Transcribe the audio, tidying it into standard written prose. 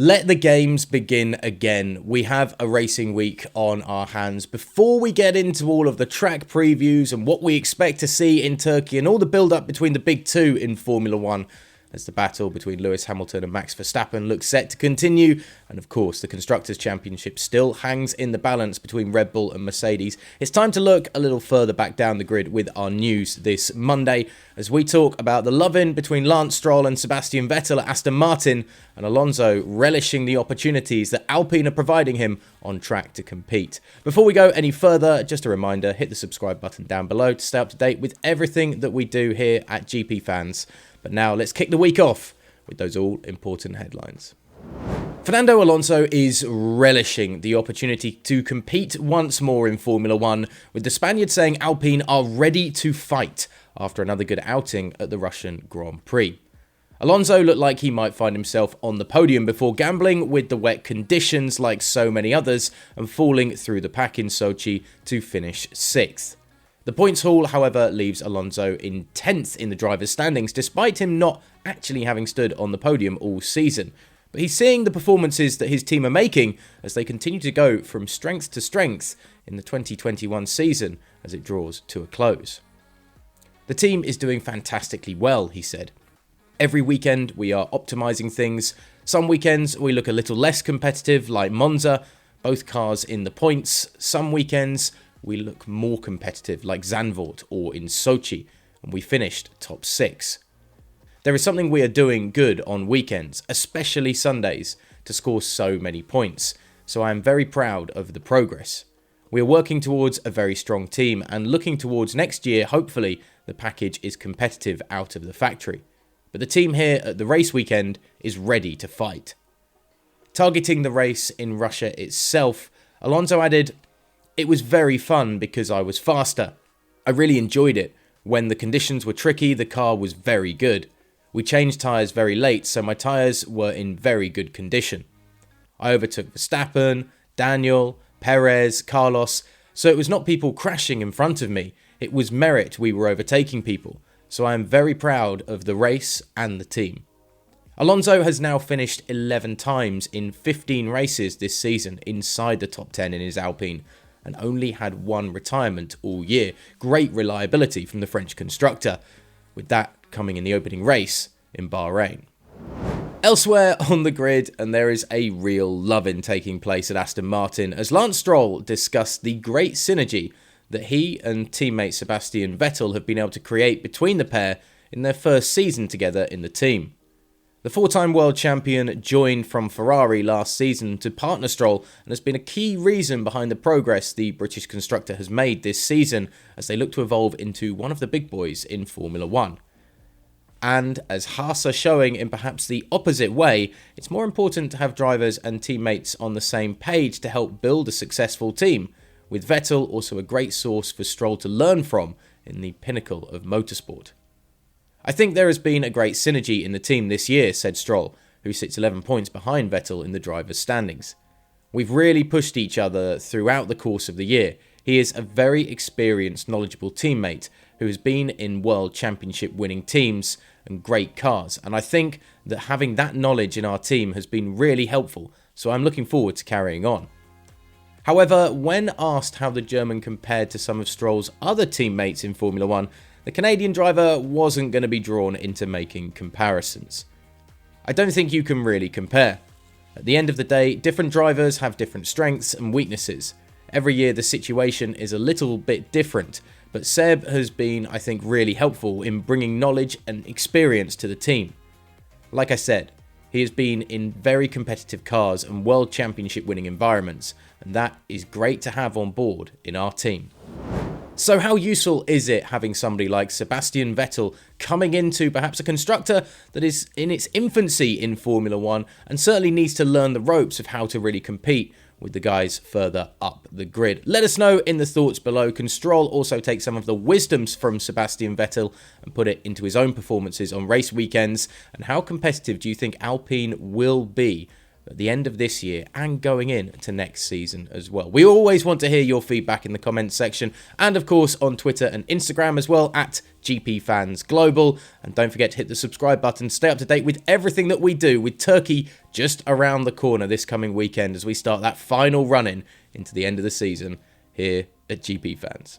Let the games begin again. We have a racing week on our hands. Before we get into all of the track previews and what we expect to see in Turkey and all the build-up between the big two in Formula 1, as the battle between Lewis Hamilton and Max Verstappen looks set to continue, and of course the Constructors' Championship still hangs in the balance between Red Bull and Mercedes, it's time to look a little further back down the grid with our news this Monday, as we talk about the love-in between Lance Stroll and Sebastian Vettel at Aston Martin, and Alonso relishing the opportunities that Alpine are providing him on track to compete. Before we go any further, just a reminder, hit the subscribe button down below to stay up to date with everything that we do here at GPFans. But now let's kick the week off with those all-important headlines. Fernando Alonso is relishing the opportunity to compete once more in Formula 1, with the Spaniard saying Alpine are ready to fight after another good outing at the Russian Grand Prix. Alonso looked like he might find himself on the podium before gambling with the wet conditions like so many others and falling through the pack in Sochi to finish 6th. The points haul, however, leaves Alonso in 10th in the drivers' standings, despite him not actually having stood on the podium all season. But he's seeing the performances that his team are making as they continue to go from strength to strength in the 2021 season as it draws to a close. The team is doing fantastically well, he said. Every weekend we are optimising things. Some weekends we look a little less competitive, like Monza, both cars in the points. Some weekends we look more competitive, like Zandvoort or in Sochi, and we finished top 6. There is something we are doing good on weekends, especially Sundays, to score so many points, so I am very proud of the progress. We are working towards a very strong team, and looking towards next year, hopefully the package is competitive out of the factory. But the team here at the race weekend is ready to fight. Targeting the race in Russia itself, Alonso added, "It was very fun because I was faster. I really enjoyed it. When the conditions were tricky, the car was very good. We changed tyres very late, so my tyres were in very good condition. I overtook Verstappen, Daniel, Perez, Carlos, so it was not people crashing in front of me. It was merit we were overtaking people, so I am very proud of the race and the team." Alonso has now finished 11 times in 15 races this season inside the top 10 in his Alpine, and only had one retirement all year. Great reliability from the French constructor, with that coming in the opening race in Bahrain. Elsewhere on the grid, and there is a real love-in taking place at Aston Martin, as Lance Stroll discussed the great synergy that he and teammate Sebastian Vettel have been able to create between the pair in their first season together in the team. The four-time world champion joined from Ferrari last season to partner Stroll and has been a key reason behind the progress the British constructor has made this season as they look to evolve into one of the big boys in Formula 1. And as Haas are showing in perhaps the opposite way, it's more important to have drivers and teammates on the same page to help build a successful team, with Vettel also a great source for Stroll to learn from in the pinnacle of motorsport. "I think there has been a great synergy in the team this year," said Stroll, who sits 11 points behind Vettel in the drivers' standings. "We've really pushed each other throughout the course of the year. He is a very experienced, knowledgeable teammate who has been in World Championship winning teams and great cars, and I think that having that knowledge in our team has been really helpful, so I'm looking forward to carrying on." However, when asked how the German compared to some of Stroll's other teammates in Formula 1, the Canadian driver wasn't going to be drawn into making comparisons. "I don't think you can really compare. At the end of the day, different drivers have different strengths and weaknesses. Every year the situation is a little bit different, but Seb has been, I think, really helpful in bringing knowledge and experience to the team. Like I said, he has been in very competitive cars and World Championship winning environments, and that is great to have on board in our team." So how useful is it having somebody like Sebastian Vettel coming into perhaps a constructor that is in its infancy in Formula 1 and certainly needs to learn the ropes of how to really compete with the guys further up the grid? Let us know in the thoughts below. Can Stroll also take some of the wisdoms from Sebastian Vettel and put it into his own performances on race weekends? And how competitive do you think Alpine will be at the end of this year and going into next season as well. We always want to hear your feedback in the comments section, and of course on Twitter and Instagram as well, at GPFans Global. And don't forget to hit the subscribe button to stay up to date with everything that we do, with Turkey just around the corner this coming weekend as we start that final run-in into the end of the season here at GPFans.